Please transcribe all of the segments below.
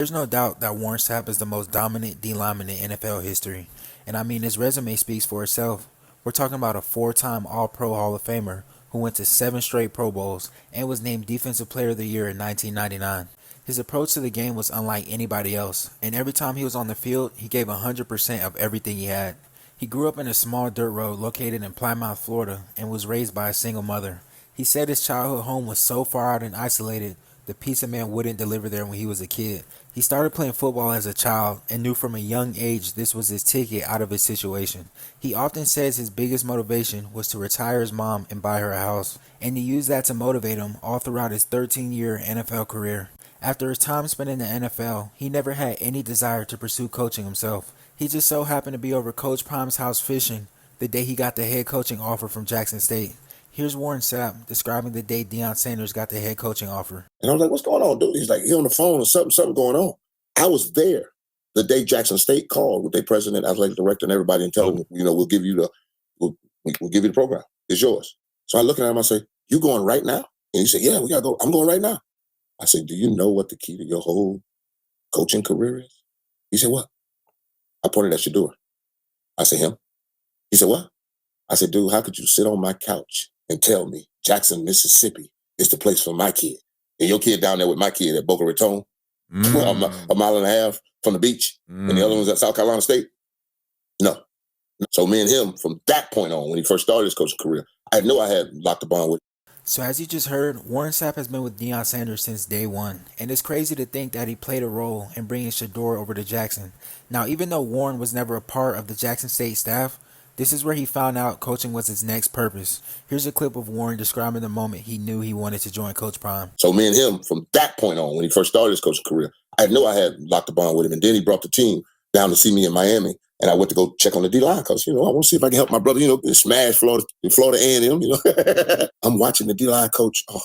There's no doubt that Warren Sapp is the most dominant D lineman in NFL history, and I mean his resume speaks for itself. We're talking about a four-time All-Pro Hall of Famer who went to seven straight Pro Bowls and was named Defensive Player of the Year in 1999. His approach to the game was unlike anybody else, and every time he was on the field, he gave 100% of everything he had. He grew up in a small dirt road located in Plymouth, Florida, and was raised by a single mother. He said his childhood home was so far out and isolated, the pizza man wouldn't deliver there when he was a kid. He started playing football as a child and knew from a young age this was his ticket out of his situation. He often says his biggest motivation was to retire his mom and buy her a house, and he used that to motivate him all throughout his 13-year NFL career. After his time spent in the NFL, he never had any desire to pursue coaching himself. He just so happened to be over Coach Prime's house fishing the day he got the head coaching offer from Jackson State. Here's Warren Sapp describing the day Deion Sanders got the head coaching offer. And I was like, what's going on, dude? He's like, he on the phone or something going on. I was there the day Jackson State called with their president, athletic director, and everybody and tell them, we'll give you we'll give you the program. It's yours. So I look at him, I say, you going right now? And he said, yeah, we got to go. I'm going right now. I said, do you know what the key to your whole coaching career is? He said, what? I pointed at Shador. I said, him? He said, what? I said, dude, how could you sit on my couch and tell me Jackson, Mississippi is the place for my kid? And your kid down there with my kid at Boca Raton, a mile and a half from the beach, and the other one's at South Carolina State? No. So me and him, from that point on, when he first started his coaching career, I knew I had locked the bond with him. So as you just heard, Warren Sapp has been with Deion Sanders since day one, and it's crazy to think that he played a role in bringing Shador over to Jackson. Now, even though Warren was never a part of the Jackson State staff, this is where he found out coaching was his next purpose. Here's a clip of Warren describing the moment he knew he wanted to join Coach Prime. So me and him, from that point on, when he first started his coaching career, I knew I had locked the bond with him. And then he brought the team down to see me in Miami. And I went to go check on the D-line because, I want to see if I can help my brother, smash Florida A&M, I'm watching the D-line coach. Oh,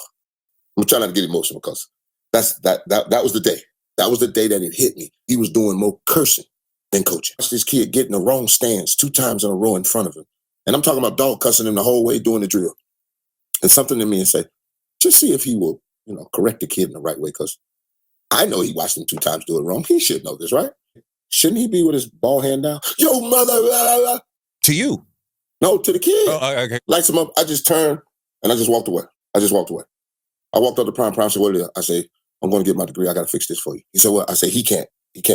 I'm trying not to get emotional because that was the day. That was the day that it hit me. He was doing more cursing than coaching. Watch this kid get in the wrong stance 2 times in a row in front of him. And I'm talking about dog cussing him the whole way doing the drill. And something in me and say, just see if he will, correct the kid in the right way, because I know he watched him 2 times do it wrong. He should know this, right? Shouldn't he be with his ball hand down? Yo, mother, blah, blah, blah. To you? No, to the kid. Oh, okay. Lights him up. I just turned and I just walked away. I walked up to Prime. Prime said, what are you? I say, I'm going to get my degree. I got to fix this for you. He said, what? I say, he can't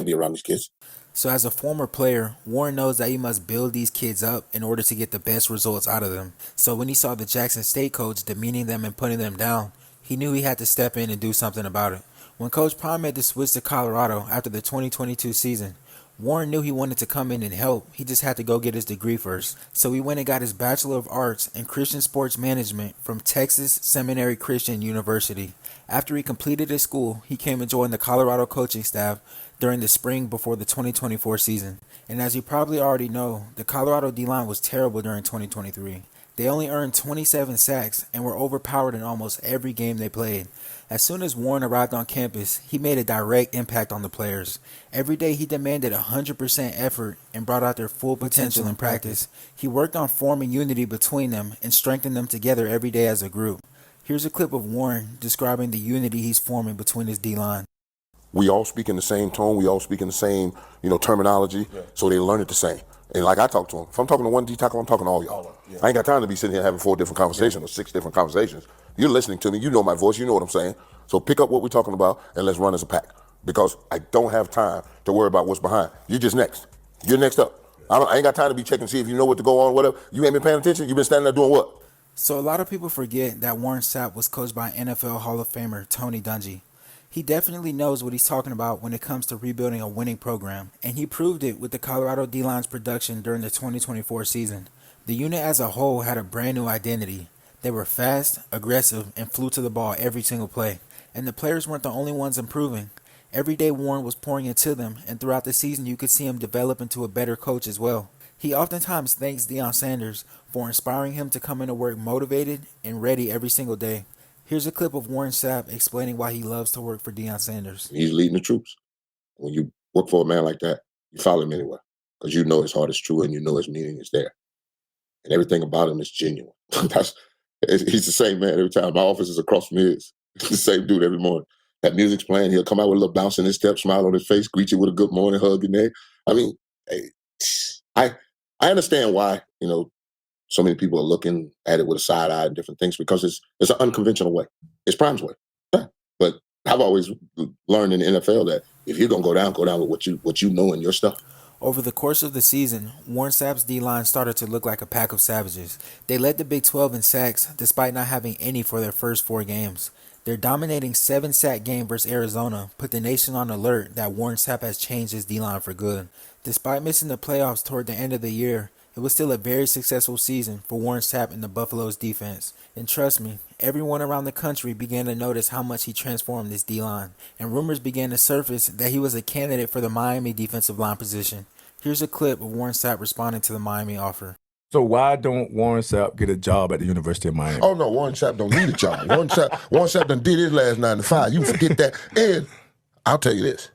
be around these kids. So as a former player, Warren knows that he must build these kids up in order to get the best results out of them. So when he saw the Jackson State coach demeaning them and putting them down, he knew he had to step in and do something about it. When Coach Prime made the switch to Colorado after the 2022 season, Warren knew he wanted to come in and help. He just had to go get his degree first. So he went and got his Bachelor of Arts in Christian Sports Management from Texas Seminary Christian University. After he completed his school, he came and joined the Colorado coaching staff during the spring before the 2024 season. And as you probably already know, the Colorado D-line was terrible during 2023. They only earned 27 sacks and were overpowered in almost every game they played. As soon as Warren arrived on campus, he made a direct impact on the players. Every day he demanded 100% effort and brought out their full potential in practice. He worked on forming unity between them and strengthened them together every day as a group. Here's a clip of Warren describing the unity he's forming between his D-line. We all speak in the same tone. We all speak in the same, terminology. Yeah. So they learn it the same. And like I talk to them, if I'm talking to one D tackle, I'm talking to all y'all. Yeah. I ain't got time to be sitting here having 4 different conversations or 6 different conversations. You're listening to me. You know my voice. You know what I'm saying. So pick up what we're talking about and let's run as a pack. Because I don't have time to worry about what's behind. You're just next. You're next up. I ain't got time to be checking to see if you know what to go on, whatever. You ain't been paying attention. You've been standing there doing what? So a lot of people forget that Warren Sapp was coached by NFL Hall of Famer Tony Dungy. He definitely knows what he's talking about when it comes to rebuilding a winning program, and he proved it with the Colorado D-line's production during the 2024 season. The unit as a whole had a brand new identity. They were fast, aggressive, and flew to the ball every single play, and the players weren't the only ones improving. Every day Warren was pouring into them, and throughout the season you could see him develop into a better coach as well. He oftentimes thanks Deion Sanders for inspiring him to come into work motivated and ready every single day. Here's a clip of Warren Sapp explaining why he loves to work for Deion Sanders. He's leading the troops. When you work for a man like that, you follow him anywhere because you know his heart is true and you know his meaning is there. And everything about him is genuine. He's the same man every time. My office is across from his. It's the same dude every morning. That music's playing. He'll come out with a little bounce in his step, smile on his face, greet you with a good morning, hug your neck. I mean, hey, I I understand why so many people are looking at it with a side eye and different things because it's an unconventional way. It's Prime's way. Yeah. But I've always learned in the NFL that if you're gonna go down with what you know in your stuff. Over the course of the season, Warren Sapp's D-line started to look like a pack of savages. They led the Big 12 in sacks despite not having any for their first 4 games. Their dominating 7-sack game versus Arizona put the nation on alert that Warren Sapp has changed his D-line for good. Despite missing the playoffs toward the end of the year, it was still a very successful season for Warren Sapp and the Buffalo's defense. And trust me, everyone around the country began to notice how much he transformed this D-line, and rumors began to surface that he was a candidate for the Miami defensive line position. Here's a clip of Warren Sapp responding to the Miami offer. So why don't Warren Sapp get a job at the University of Miami? Oh no, Warren Sapp don't need a job. Warren Sapp done did his last 9 to 5. You forget that. And I'll tell you this.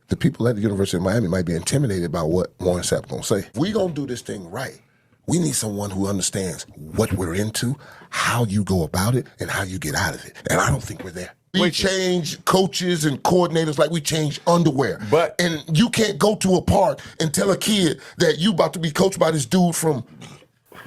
The people at the University of Miami might be intimidated by what Warren Sapp gonna say. We gonna do this thing right. We need someone who understands what we're into, how you go about it, and how you get out of it. And I don't think we're there. We change coaches and coordinators like we change underwear. And you can't go to a park and tell a kid that you about to be coached by this dude from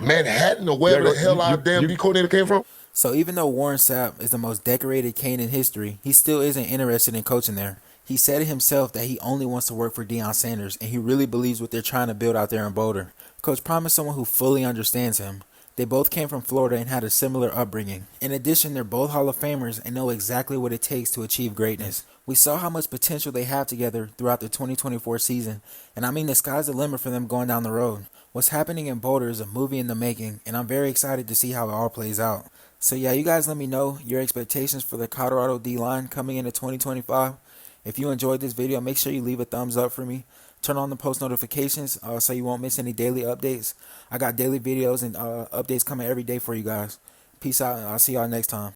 Manhattan or wherever the hell our damn D coordinator came from. So even though Warren Sapp is the most decorated Cane in history, he still isn't interested in coaching there. He said it himself that he only wants to work for Deion Sanders, and he really believes what they're trying to build out there in Boulder. Coach Prime is someone who fully understands him. They both came from Florida and had a similar upbringing. In addition, they're both Hall of Famers and know exactly what it takes to achieve greatness. We saw how much potential they have together throughout the 2024 season, and I mean the sky's the limit for them going down the road. What's happening in Boulder is a movie in the making, and I'm very excited to see how it all plays out. So yeah, you guys let me know your expectations for the Colorado D-line coming into 2025. If you enjoyed this video, make sure you leave a thumbs up for me. Turn on the post notifications so you won't miss any daily updates. I got daily videos and updates coming every day for you guys. Peace out, and I'll see y'all next time.